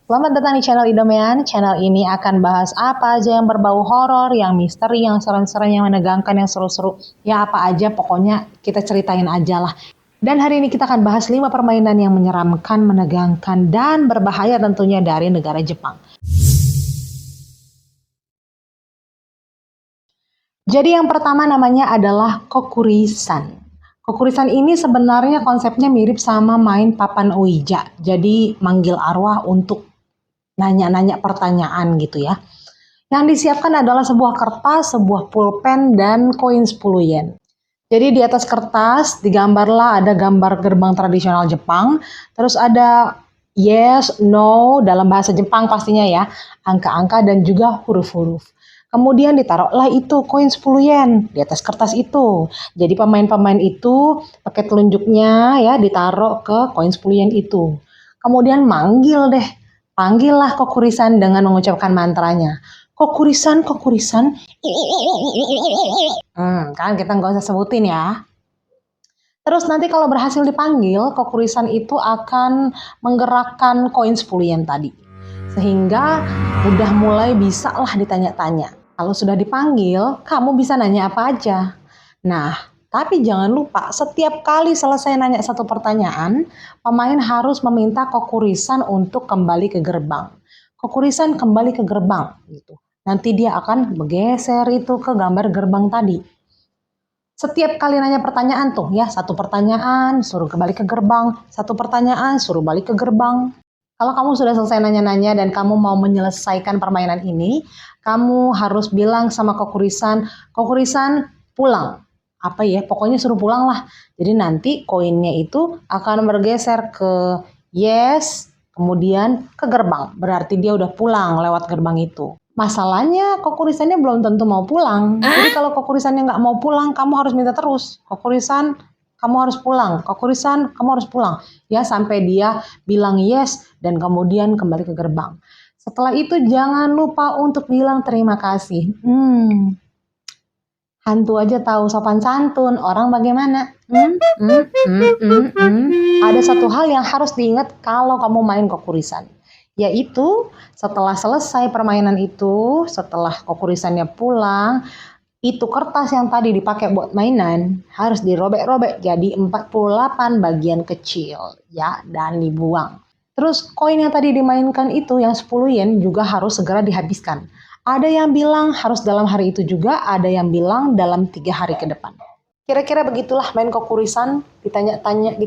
Selamat datang di channel Idomean. Channel ini akan bahas apa aja yang berbau horor, yang misteri, yang serem-serem, yang menegangkan, yang seru-seru. Ya apa aja, pokoknya kita ceritain aja lah. Dan hari ini kita akan bahas 5 permainan yang menyeramkan, menegangkan, dan berbahaya tentunya dari negara Jepang. Jadi yang pertama namanya adalah Kokurisan. Kokurisan ini sebenarnya konsepnya mirip sama main papan Ouija. Jadi manggil arwah untuk nanya-nanya pertanyaan gitu ya. Yang disiapkan adalah sebuah kertas, sebuah pulpen, dan koin 10 yen. Jadi di atas kertas digambarlah ada gambar gerbang tradisional Jepang, terus ada yes, no dalam bahasa Jepang pastinya ya, angka-angka dan juga huruf-huruf. Kemudian ditaruhlah itu koin 10 yen di atas kertas itu. Jadi pemain-pemain itu pakai telunjuknya ya ditaruh ke koin 10 yen itu. Kemudian panggillah Kokurisan dengan mengucapkan mantranya. Kokurisan, Kokurisan. Kan kita nggak usah sebutin ya. Terus nanti kalau berhasil dipanggil, Kokurisan itu akan menggerakkan koin 10 yen tadi. Sehingga udah mulai bisa lah ditanya-tanya. Kalau sudah dipanggil, kamu bisa nanya apa aja. Nah, tapi jangan lupa setiap kali selesai nanya satu pertanyaan, pemain harus meminta Kokurisan untuk kembali ke gerbang. Kokurisan kembali ke gerbang gitu. Nanti dia akan bergeser itu ke gambar gerbang tadi. Setiap kali nanya pertanyaan tuh ya, satu pertanyaan suruh kembali ke gerbang, satu pertanyaan suruh balik ke gerbang. Kalau kamu sudah selesai nanya-nanya dan kamu mau menyelesaikan permainan ini, kamu harus bilang sama Kokurisan, Kokurisan pulang. Apa ya, pokoknya suruh pulang lah. Jadi nanti koinnya itu akan bergeser ke yes, kemudian ke gerbang. Berarti dia udah pulang lewat gerbang itu. Masalahnya Kokurisannya belum tentu mau pulang. Jadi kalau Kokurisannya nggak mau pulang, kamu harus minta terus. Kokurisan, kamu harus pulang. Kokurisan, kamu harus pulang. Ya sampai dia bilang yes dan kemudian kembali ke gerbang. Setelah itu jangan lupa untuk bilang terima kasih. Hantu aja tahu sopan santun, orang bagaimana? Ada satu hal yang harus diingat kalau kamu main Kokurisan. Yaitu setelah selesai permainan itu, setelah Kokurisannya pulang, itu kertas yang tadi dipakai buat mainan harus dirobek-robek jadi 48 bagian kecil ya dan dibuang. Terus koin yang tadi dimainkan itu yang 10 yen juga harus segera dihabiskan. Ada yang bilang harus dalam hari itu juga, ada yang bilang dalam 3 hari ke depan. Kira-kira begitulah main Kokurisan, ditanya-tanya,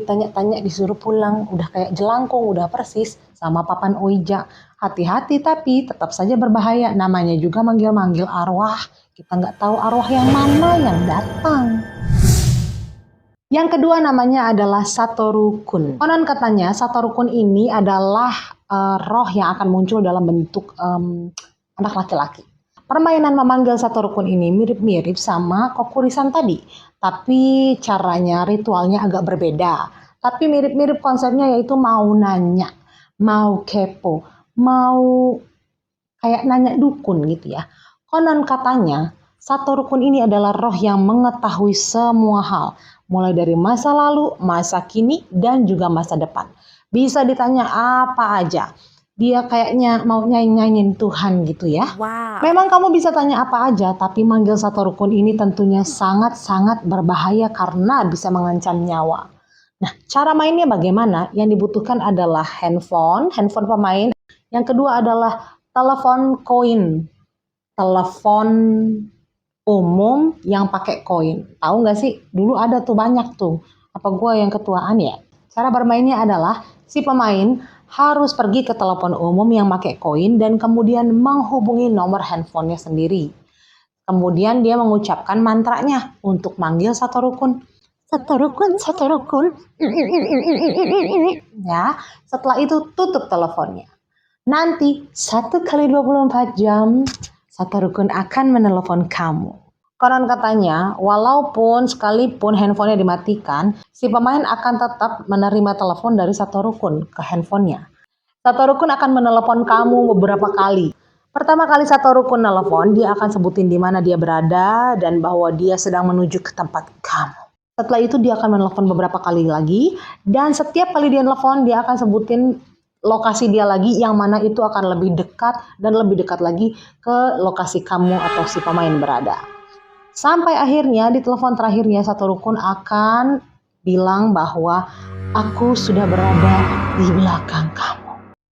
disuruh pulang, udah kayak jelangkung, udah persis sama papan Ouija. Hati-hati tapi tetap saja berbahaya, namanya juga manggil-manggil arwah. Kita nggak tahu arwah yang mana yang datang. Yang kedua namanya adalah Satoru-kun. Konon katanya Satoru-kun ini adalah roh yang akan muncul dalam bentuk anak laki-laki. Permainan memanggil Satoru-kun ini mirip-mirip sama Kokurisan tadi, tapi caranya, ritualnya agak berbeda. Tapi mirip-mirip konsepnya yaitu mau nanya, mau kepo, mau kayak nanya dukun gitu ya. Konon katanya Satoru-kun ini adalah roh yang mengetahui semua hal, mulai dari masa lalu, masa kini, dan juga masa depan. Bisa ditanya apa aja. Dia kayaknya mau nyanyi-nyanyiin Tuhan gitu ya. Wow. Memang kamu bisa tanya apa aja, tapi manggil Satoru-kun ini tentunya sangat-sangat berbahaya karena bisa mengancam nyawa. Nah, cara mainnya bagaimana? Yang dibutuhkan adalah handphone pemain. Yang kedua adalah telepon koin, telepon umum yang pakai koin. Tahu nggak sih? Dulu ada tuh banyak tuh. Apa gue yang ketuaan ya? Cara bermainnya adalah si pemain harus pergi ke telepon umum yang pakai koin dan kemudian menghubungi nomor handphonenya sendiri. Kemudian dia mengucapkan mantranya untuk manggil Satoru-kun. Satoru-kun, Satoru-kun. Ya, setelah itu tutup teleponnya. Nanti 1 kali 24 jam Satoru-kun akan menelepon kamu. Konon katanya, walaupun sekalipun handphonenya dimatikan, si pemain akan tetap menerima telepon dari Satoru-kun ke handphonenya. Satoru-kun akan menelepon kamu beberapa kali. Pertama kali Satoru-kun telepon, dia akan sebutin di mana dia berada dan bahwa dia sedang menuju ke tempat kamu. Setelah itu dia akan menelepon beberapa kali lagi dan setiap kali dia telepon dia akan sebutin lokasi dia lagi yang mana itu akan lebih dekat dan lebih dekat lagi ke lokasi kamu atau si pemain berada. Sampai akhirnya di telepon terakhirnya satu rukun akan bilang bahwa aku sudah berada di belakang kamu.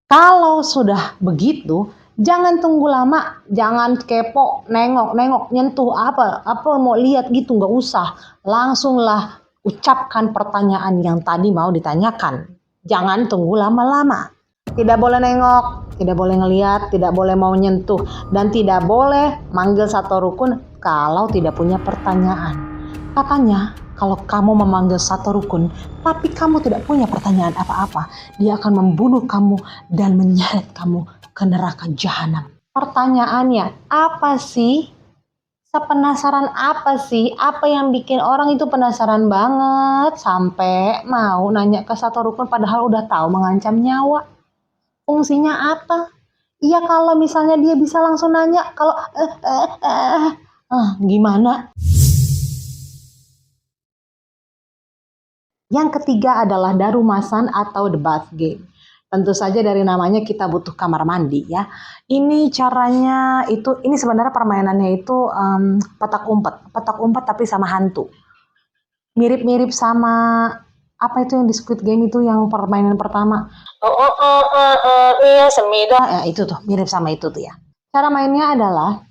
Kalau sudah begitu, jangan tunggu lama, jangan kepo, nengok, nyentuh apa mau lihat gitu, nggak usah. Langsunglah ucapkan pertanyaan yang tadi mau ditanyakan. Jangan tunggu lama-lama. Tidak boleh nengok, tidak boleh ngelihat, tidak boleh mau nyentuh, dan tidak boleh manggil satu rukun kalau tidak punya pertanyaan. Katanya, kalau kamu memanggil satu rukun, tapi kamu tidak punya pertanyaan apa-apa, dia akan membunuh kamu dan menyeret kamu ke neraka jahanam. Pertanyaannya, apa sih? Sepenasaran apa sih? Apa yang bikin orang itu penasaran banget sampai mau nanya ke satu rukun padahal udah tahu mengancam nyawa? Fungsinya apa? Iya kalau misalnya dia bisa langsung nanya, kalau gimana? Yang ketiga adalah darumasan atau the bath game. Tentu saja dari namanya kita butuh kamar mandi ya. Ini caranya ini sebenarnya permainannya itu petak umpet tapi sama hantu. Mirip-mirip sama apa itu yang di Squid Game itu yang permainan pertama. Iya semida. Ya, itu tuh mirip sama itu tuh ya. Cara mainnya adalah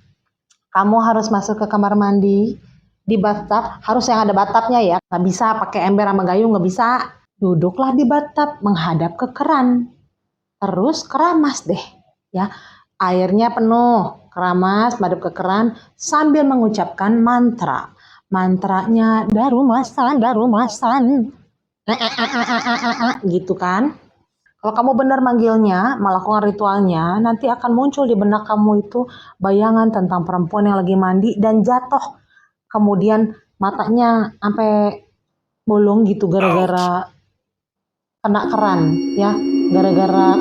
kamu harus masuk ke kamar mandi di bathtub, harus yang ada bathtubnya ya. Nggak bisa pakai ember sama gayung, nggak bisa. Duduklah di bathtub menghadap ke keran. Terus keramas deh ya. Airnya penuh, keramas madep ke keran sambil mengucapkan mantra. Mantranya darumasan, darumasan. Gitu kan. Kalau kamu benar manggilnya, melakukan ritualnya, nanti akan muncul di benak kamu itu bayangan tentang perempuan yang lagi mandi dan jatuh. Kemudian matanya sampai bolong gitu gara-gara kena keran ya, gara-gara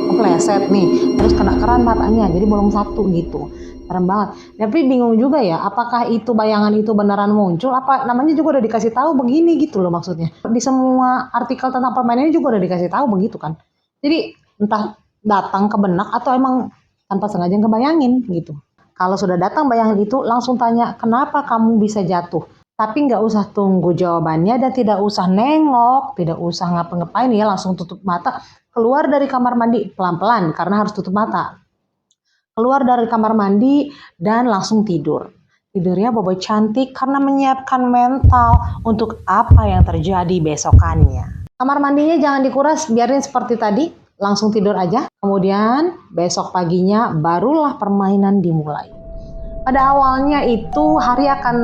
kepleset nih, terus kena keran matanya, jadi bolong satu gitu. Serem banget. Tapi bingung juga ya, apakah itu bayangan itu beneran muncul? Apa namanya juga udah dikasih tahu begini gitu loh maksudnya. Di semua artikel tentang permainan ini juga udah dikasih tahu begitu kan. Jadi entah datang ke benak atau emang tanpa sengaja ngebayangin gitu. Kalau sudah datang bayangan itu langsung tanya kenapa kamu bisa jatuh. Tapi nggak usah tunggu jawabannya dan tidak usah nengok, tidak usah ngapa-ngapain ya, langsung tutup mata. Keluar dari kamar mandi pelan-pelan karena harus tutup mata. Keluar dari kamar mandi dan langsung tidur. Tidurnya bobo cantik karena menyiapkan mental untuk apa yang terjadi besokannya. Kamar mandinya jangan dikuras, biarin seperti tadi, langsung tidur aja. Kemudian besok paginya barulah permainan dimulai. Pada awalnya itu hari akan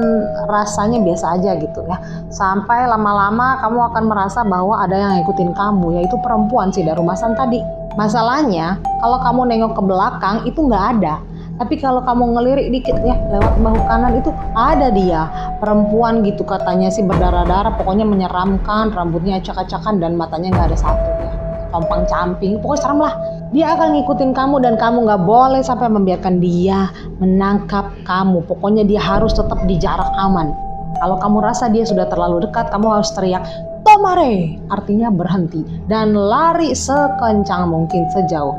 rasanya biasa aja gitu ya. Sampai lama-lama kamu akan merasa bahwa ada yang ngikutin kamu, yaitu perempuan si darumasan tadi. Masalahnya kalau kamu nengok ke belakang itu nggak ada. Tapi kalau kamu ngelirik dikit ya lewat bahu kanan itu ada dia. Perempuan gitu katanya sih berdarah-darah, pokoknya menyeramkan, rambutnya acak-acakan dan matanya nggak ada satu ya. Compang camping, pokoknya serem lah. Dia akan ngikutin kamu dan kamu nggak boleh sampai membiarkan dia menangkap kamu. Pokoknya dia harus tetap di jarak aman. Kalau kamu rasa dia sudah terlalu dekat, kamu harus teriak, "Tomare!" Artinya berhenti. Dan lari sekencang mungkin, sejauh.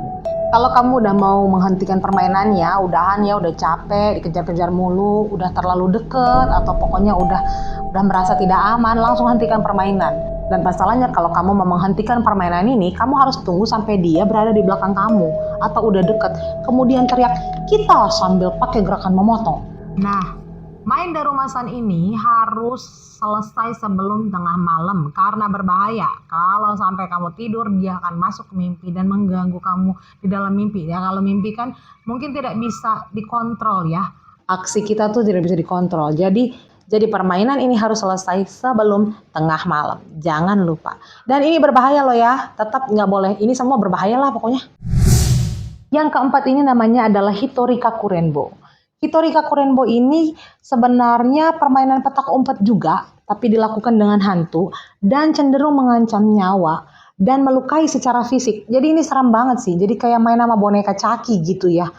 Kalau kamu udah mau menghentikan permainannya, udahan ya, udah capek, dikejar-kejar mulu, udah terlalu deket, atau pokoknya udah merasa tidak aman, langsung hentikan permainan. Dan masalahnya kalau kamu mau menghentikan permainan ini, kamu harus tunggu sampai dia berada di belakang kamu atau udah deket. Kemudian teriak, "Kita!" sambil pakai gerakan memotong. Nah, main darumasan ini harus selesai sebelum tengah malam karena berbahaya. Kalau sampai kamu tidur, dia akan masuk ke mimpi dan mengganggu kamu di dalam mimpi. Ya kalau mimpi kan mungkin tidak bisa dikontrol ya. Aksi kita tuh tidak bisa dikontrol. Jadi permainan ini harus selesai sebelum tengah malam. Jangan lupa. Dan ini berbahaya loh ya. Tetap nggak boleh. Ini semua berbahaya lah pokoknya. Yang keempat ini namanya adalah Hitori Kakurenbo. Hitori Kakurenbo ini sebenarnya permainan petak umpet juga, tapi dilakukan dengan hantu dan cenderung mengancam nyawa dan melukai secara fisik. Jadi ini seram banget sih. Jadi kayak main sama boneka caki gitu ya.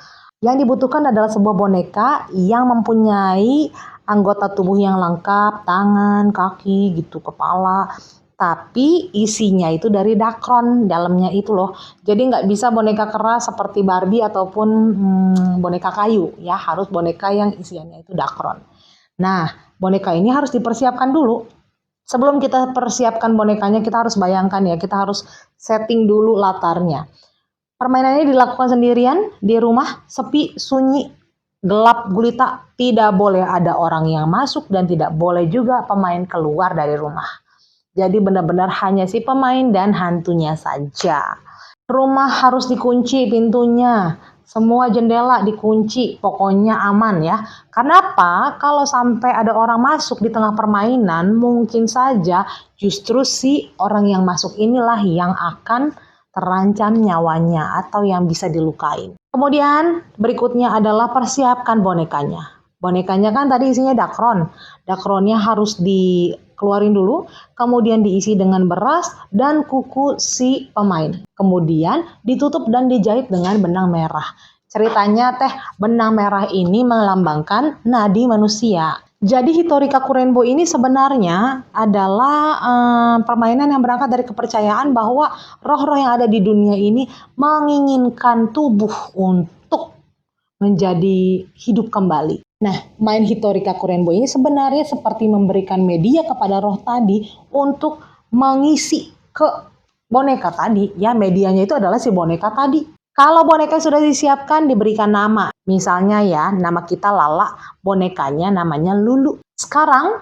Yang dibutuhkan adalah sebuah boneka yang mempunyai anggota tubuh yang lengkap, tangan, kaki, gitu, kepala. tapi isinya itu dari dakron dalamnya itu loh. Jadi nggak bisa boneka keras seperti Barbie ataupun boneka kayu ya, harus boneka yang isiannya itu dakron. Nah, boneka ini harus dipersiapkan dulu. Sebelum kita persiapkan bonekanya, kita harus bayangkan ya, kita harus setting dulu latarnya. Permainan ini dilakukan sendirian di rumah, sepi, sunyi, gelap gulita, tidak boleh ada orang yang masuk dan tidak boleh juga pemain keluar dari rumah. Jadi benar-benar hanya si pemain dan hantunya saja. Rumah harus dikunci pintunya, semua jendela dikunci, pokoknya aman ya. Karena apa? Kalau sampai ada orang masuk di tengah permainan, mungkin saja justru si orang yang masuk inilah yang akan terancam nyawanya atau yang bisa dilukain. Kemudian berikutnya adalah persiapkan bonekanya. Bonekanya kan tadi isinya dakron. Dakronnya harus dikeluarin dulu, kemudian diisi dengan beras dan kuku si pemain. Kemudian ditutup dan dijahit dengan benang merah. Ceritanya benang merah ini melambangkan nadi manusia. Jadi Hitori Kaku Rainbow ini sebenarnya adalah permainan yang berangkat dari kepercayaan bahwa roh-roh yang ada di dunia ini menginginkan tubuh untuk menjadi hidup kembali. Nah, main Hitori Kaku Rainbow ini sebenarnya seperti memberikan media kepada roh tadi untuk mengisi ke boneka tadi. Ya, medianya itu adalah si boneka tadi. Kalau boneka sudah disiapkan, diberikan nama. Misalnya ya, nama kita Lala, bonekanya namanya Lulu. Sekarang,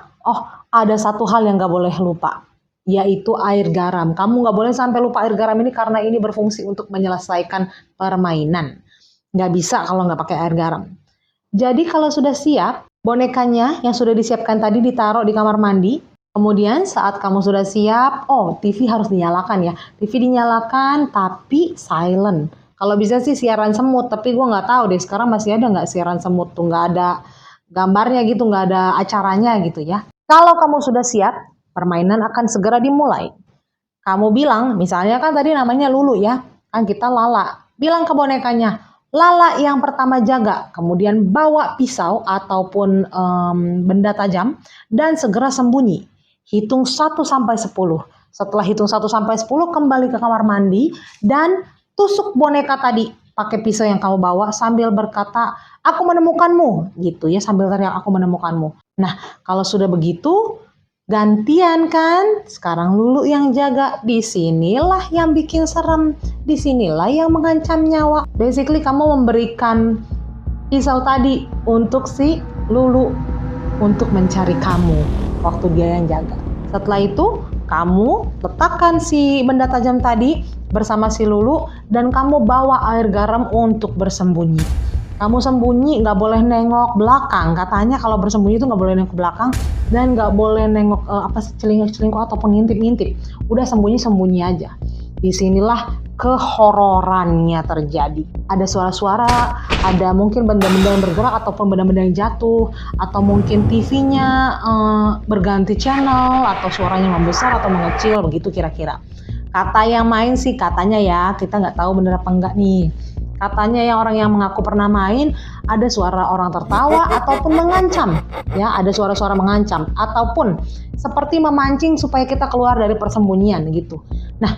ada satu hal yang gak boleh lupa, yaitu air garam. Kamu gak boleh sampai lupa air garam ini karena ini berfungsi untuk menyelesaikan permainan. Gak bisa kalau gak pakai air garam. Jadi kalau sudah siap, bonekanya yang sudah disiapkan tadi ditaruh di kamar mandi. Kemudian saat kamu sudah siap, TV harus dinyalakan ya. TV dinyalakan tapi silent. Kalau bisa sih siaran semut, tapi gue nggak tahu deh sekarang masih ada nggak siaran semut tuh, nggak ada gambarnya gitu, nggak ada acaranya gitu ya. Kalau kamu sudah siap, permainan akan segera dimulai. Kamu bilang, misalnya kan tadi namanya Lulu ya, kan kita Lala. Bilang ke bonekanya, Lala yang pertama jaga, kemudian bawa pisau ataupun benda tajam dan segera sembunyi. Hitung 1 sampai 10. Setelah hitung 1 sampai 10, kembali ke kamar mandi dan tusuk boneka tadi pakai pisau yang kamu bawa sambil berkata, aku menemukanmu, gitu ya, sambil teriak aku menemukanmu. Nah, kalau sudah begitu, gantian kan, sekarang Lulu yang jaga. Disinilah yang bikin serem, disinilah yang mengancam nyawa. Basically kamu memberikan pisau tadi untuk si Lulu untuk mencari kamu waktu dia yang jaga. Setelah itu, kamu letakkan si benda tajam tadi bersama si Lulu dan kamu bawa air garam untuk bersembunyi. Kamu sembunyi, nggak boleh nengok belakang. Katanya kalau bersembunyi itu nggak boleh nengok belakang dan nggak boleh nengok celingkuh ataupun ngintip-ngintip. Udah sembunyi-sembunyi aja. Disinilah kehororannya terjadi. Ada suara-suara, ada mungkin benda-benda yang bergerak ataupun benda-benda yang jatuh, atau mungkin TV-nya berganti channel, atau suaranya membesar atau mengecil, begitu kira-kira. Kata yang main sih katanya ya, kita nggak tahu bener apa enggak nih. Katanya yang orang yang mengaku pernah main, ada suara orang tertawa ataupun mengancam. Ya, ada suara-suara mengancam ataupun seperti memancing supaya kita keluar dari persembunyian gitu. Nah,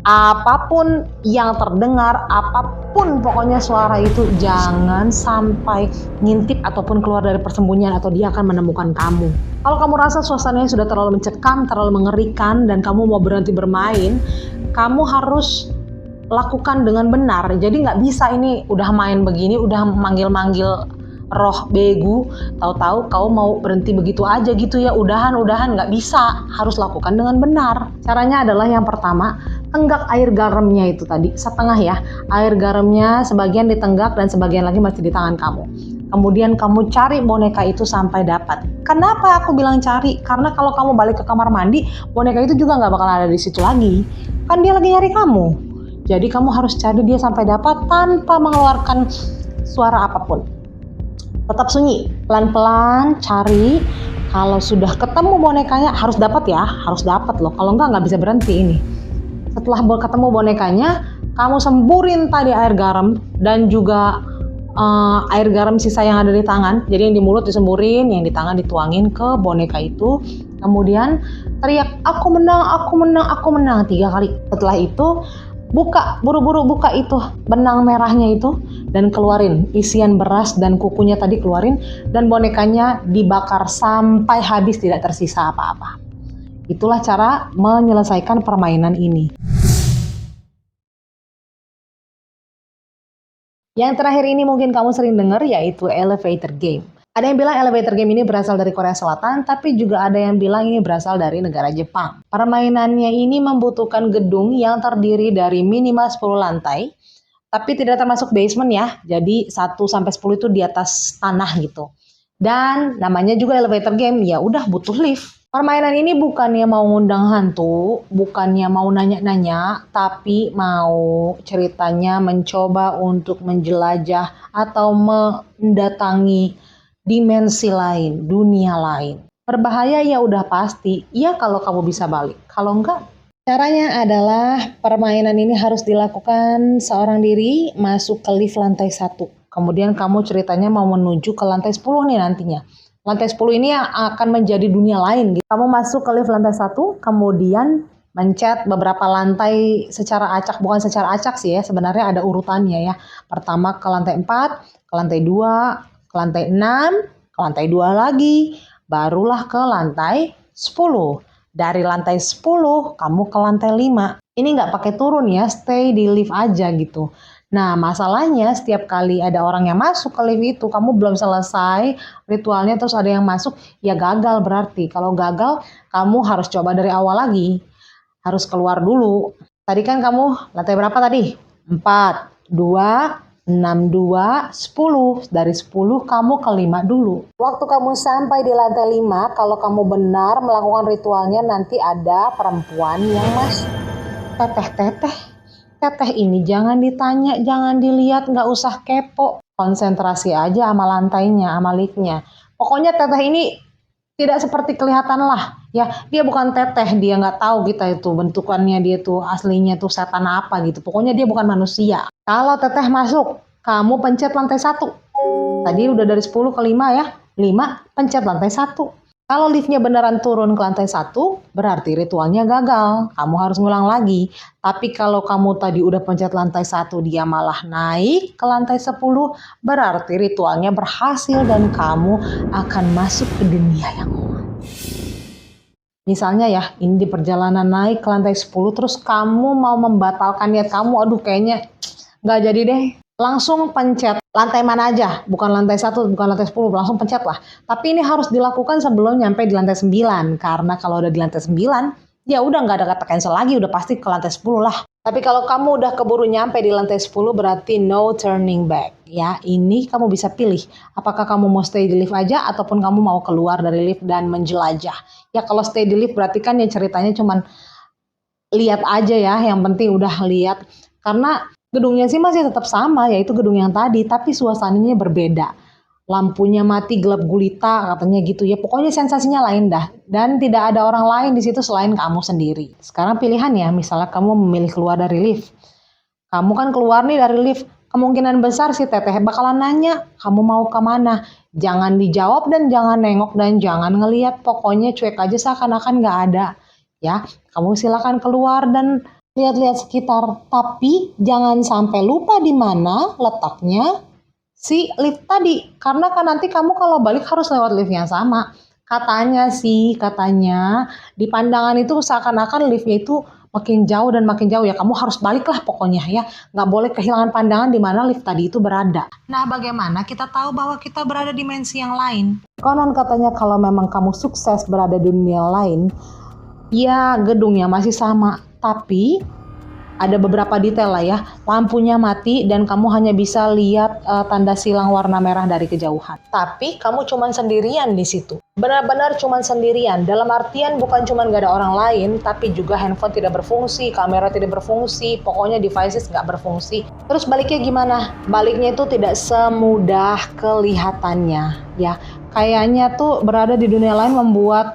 apapun yang terdengar, apapun pokoknya suara itu, jangan sampai ngintip ataupun keluar dari persembunyian atau dia akan menemukan kamu. Kalau kamu rasa suasananya sudah terlalu mencekam, terlalu mengerikan dan kamu mau berhenti bermain, kamu harus lakukan dengan benar. Jadi nggak bisa ini udah main begini, udah manggil-manggil roh begu, tahu-tahu kau mau berhenti begitu aja gitu ya, udahan, nggak bisa, harus lakukan dengan benar. Caranya adalah yang pertama, tenggak air garamnya itu tadi, setengah ya, air garamnya sebagian ditenggak dan sebagian lagi masih di tangan kamu. Kemudian kamu cari boneka itu sampai dapat. Kenapa aku bilang cari? Karena kalau kamu balik ke kamar mandi, boneka itu juga nggak bakal ada di situ lagi, kan dia lagi nyari kamu. Jadi kamu harus cari dia sampai dapat tanpa mengeluarkan suara apapun. Tetap sunyi, pelan-pelan cari. Kalau sudah ketemu bonekanya harus dapat ya, harus dapat loh. Kalau nggak bisa berhenti ini. Setelah ketemu bonekanya, kamu semburin tadi air garam dan juga air garam sisa yang ada di tangan. Jadi yang di mulut disemburin, yang di tangan dituangin ke boneka itu. Kemudian teriak, aku menang, aku menang, aku menang 3 kali. Setelah itu buru-buru buka itu benang merahnya itu dan keluarin isian beras dan kukunya tadi, keluarin, dan bonekanya dibakar sampai habis, tidak tersisa apa-apa. Itulah cara menyelesaikan permainan ini. Yang terakhir ini mungkin kamu sering dengar, yaitu elevator game. Ada yang bilang elevator game ini berasal dari Korea Selatan, tapi juga ada yang bilang ini berasal dari negara Jepang. Permainannya ini membutuhkan gedung yang terdiri dari minimal 10 lantai, tapi tidak termasuk basement ya. Jadi 1-10 itu di atas tanah gitu. Dan namanya juga elevator game, ya udah butuh lift. Permainan ini bukannya mau ngundang hantu, bukannya mau nanya-nanya, tapi mau ceritanya mencoba untuk menjelajah atau mendatangi dimensi lain, dunia lain. Berbahaya ya udah pasti, iya kalau kamu bisa balik. Kalau enggak, caranya adalah permainan ini harus dilakukan seorang diri masuk ke lift lantai 1. Kemudian kamu ceritanya mau menuju ke lantai 10 nih nantinya. Lantai 10 ini akan menjadi dunia lain. Kamu masuk ke lift lantai 1, kemudian mencet beberapa lantai secara acak. Bukan secara acak sih ya, sebenarnya ada urutannya ya. Pertama ke lantai 4, ke lantai 2, ke lantai 6, ke lantai 2 lagi, barulah ke lantai 10. Dari lantai 10, kamu ke lantai 5. Ini nggak pakai turun ya, stay di lift aja gitu. Nah, masalahnya setiap kali ada orang yang masuk ke lift itu, kamu belum selesai ritualnya terus ada yang masuk, ya gagal berarti. Kalau gagal, kamu harus coba dari awal lagi. Harus keluar dulu. Tadi kan kamu lantai berapa tadi? 4, 2, 6, 2, 10. Dari 10 kamu ke 5 dulu. Waktu kamu sampai di lantai 5, kalau kamu benar melakukan ritualnya, nanti ada perempuan yang masuk. Teteh. Teteh ini jangan ditanya, jangan dilihat, nggak usah kepo. Konsentrasi aja sama lantainya, sama liftnya. Pokoknya teteh ini tidak seperti kelihatan lah. Ya, dia bukan teteh, dia nggak tahu kita itu bentukannya, dia tuh aslinya tuh setan apa gitu. Pokoknya dia bukan manusia. Kalau teteh masuk, kamu pencet lantai 1. Tadi udah dari 10 ke 5 ya. 5, pencet lantai 1. Kalau liftnya beneran turun ke lantai 1, berarti ritualnya gagal. Kamu harus ngulang lagi. Tapi kalau kamu tadi udah pencet lantai 1, dia malah naik ke lantai 10, berarti ritualnya berhasil dan kamu akan masuk ke dunia yang lain. Misalnya ya, ini di perjalanan naik ke lantai 10, terus kamu mau membatalkan niat kamu, aduh kayaknya nggak jadi deh. Langsung pencet lantai mana aja, bukan lantai 1, bukan lantai 10, langsung pencet lah. Tapi ini harus dilakukan sebelum nyampe di lantai 9, karena kalau udah di lantai 9, ya udah nggak ada kata cancel lagi, udah pasti ke lantai 10 lah. Tapi kalau kamu udah keburu nyampe di lantai 10, berarti no turning back. Ya, ini kamu bisa pilih, apakah kamu mau stay di lift aja, ataupun kamu mau keluar dari lift dan menjelajah. Ya kalau stay di lift berarti kan ya ceritanya cuman lihat aja ya, yang penting udah lihat. Karena gedungnya sih masih tetap sama, yaitu gedung yang tadi, tapi suasananya berbeda. Lampunya mati, gelap gulita, katanya gitu ya. Pokoknya sensasinya lain dah. Dan tidak ada orang lain di situ selain kamu sendiri. Sekarang pilihan ya, misalnya kamu memilih keluar dari lift. Kamu kan keluar nih dari lift, kemungkinan besar si teteh bakalan nanya, kamu mau kemana? Jangan dijawab dan jangan nengok dan jangan ngeliat. Pokoknya cuek aja seakan-akan nggak ada. Ya, kamu silakan keluar dan lihat-lihat sekitar, tapi jangan sampai lupa di mana letaknya si lift tadi. Karena kan nanti kamu kalau balik harus lewat lift yang sama. Katanya di pandangan itu seakan-akan liftnya itu makin jauh dan makin jauh ya. Kamu harus balik lah pokoknya ya. Nggak boleh kehilangan pandangan di mana lift tadi itu berada. Nah, bagaimana kita tahu bahwa kita berada di dimensi yang lain? Konon katanya kalau memang kamu sukses berada di dunia lain, ya gedungnya masih sama, tapi ada beberapa detail lah ya. Lampunya mati dan kamu hanya bisa lihat tanda silang warna merah dari kejauhan. Tapi kamu cuman sendirian di situ. Benar-benar cuman sendirian. Dalam artian bukan cuman gak ada orang lain, tapi juga handphone tidak berfungsi, kamera tidak berfungsi, pokoknya devices gak berfungsi. Terus baliknya gimana? Baliknya itu tidak semudah kelihatannya ya. Kayaknya tuh berada di dunia lain membuat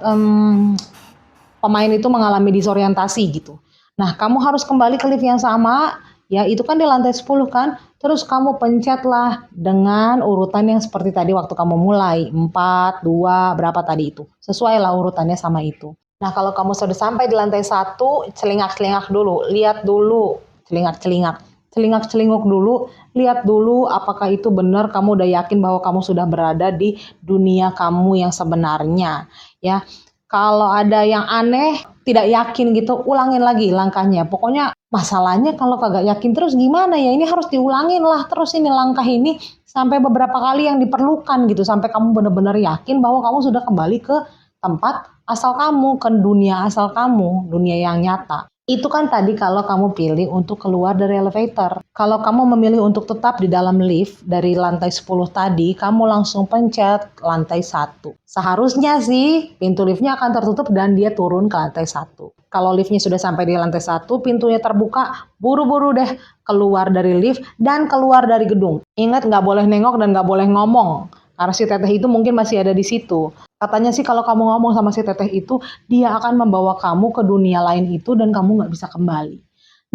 pemain itu mengalami disorientasi gitu. Nah, kamu harus kembali ke lift yang sama, ya itu kan di lantai 10 kan, terus kamu pencetlah dengan urutan yang seperti tadi waktu kamu mulai, 4, 2, berapa tadi itu. Sesuai lah urutannya sama itu. Nah, kalau kamu sudah sampai di lantai 1, celingak-celingak dulu, lihat dulu, celingak-celingak, celingak-celinguk dulu, lihat dulu apakah itu benar kamu udah yakin bahwa kamu sudah berada di dunia kamu yang sebenarnya, ya. Kalau ada yang aneh, tidak yakin gitu, ulangin lagi langkahnya. Pokoknya masalahnya kalau kagak yakin terus gimana ya? Ini harus diulangin lah terus ini langkah ini sampai beberapa kali yang diperlukan gitu, sampai kamu benar-benar yakin bahwa kamu sudah kembali ke tempat asal kamu, ke dunia asal kamu, dunia yang nyata. Itu kan tadi kalau kamu pilih untuk keluar dari elevator. Kalau kamu memilih untuk tetap di dalam lift dari lantai 10 tadi, kamu langsung pencet lantai 1. Seharusnya sih pintu liftnya akan tertutup dan dia turun ke lantai 1. Kalau liftnya sudah sampai di lantai 1, pintunya terbuka, buru-buru deh keluar dari lift dan keluar dari gedung. Ingat nggak boleh nengok dan nggak boleh ngomong. Karena si teteh itu mungkin masih ada di situ. Katanya sih kalau kamu ngomong sama si teteh itu, dia akan membawa kamu ke dunia lain itu dan kamu nggak bisa kembali.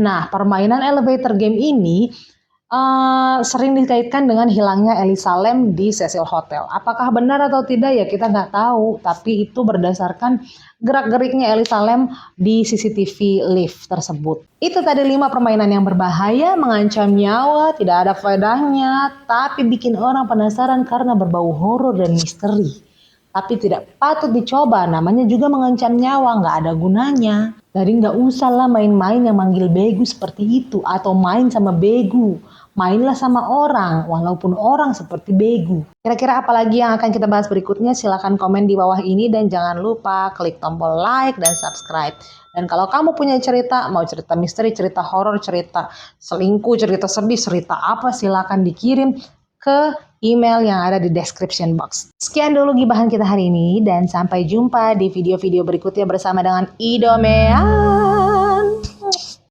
Nah, permainan elevator game ini sering dikaitkan dengan hilangnya Elisa Lam di Cecil Hotel. Apakah benar atau tidak ya kita nggak tahu, tapi itu berdasarkan gerak-geriknya Elisa Lam di CCTV lift tersebut. Itu tadi 5 permainan yang berbahaya, mengancam nyawa, tidak ada faedahnya, tapi bikin orang penasaran karena berbau horor dan misteri. Tapi tidak patut dicoba, namanya juga mengancam nyawa, nggak ada gunanya. Jadi nggak usah lah main-main yang manggil begu seperti itu, atau main sama begu. Mainlah sama orang, walaupun orang seperti begu. Kira-kira apa lagi yang akan kita bahas berikutnya? Silahkan komen di bawah ini dan jangan lupa klik tombol like dan subscribe. Dan kalau kamu punya cerita, mau cerita misteri, cerita horor, cerita selingkuh, cerita sedih, cerita apa, silahkan dikirim ke email yang ada di description box. Sekian dulu gibahan kita hari ini dan sampai jumpa di video-video berikutnya bersama dengan Idomea.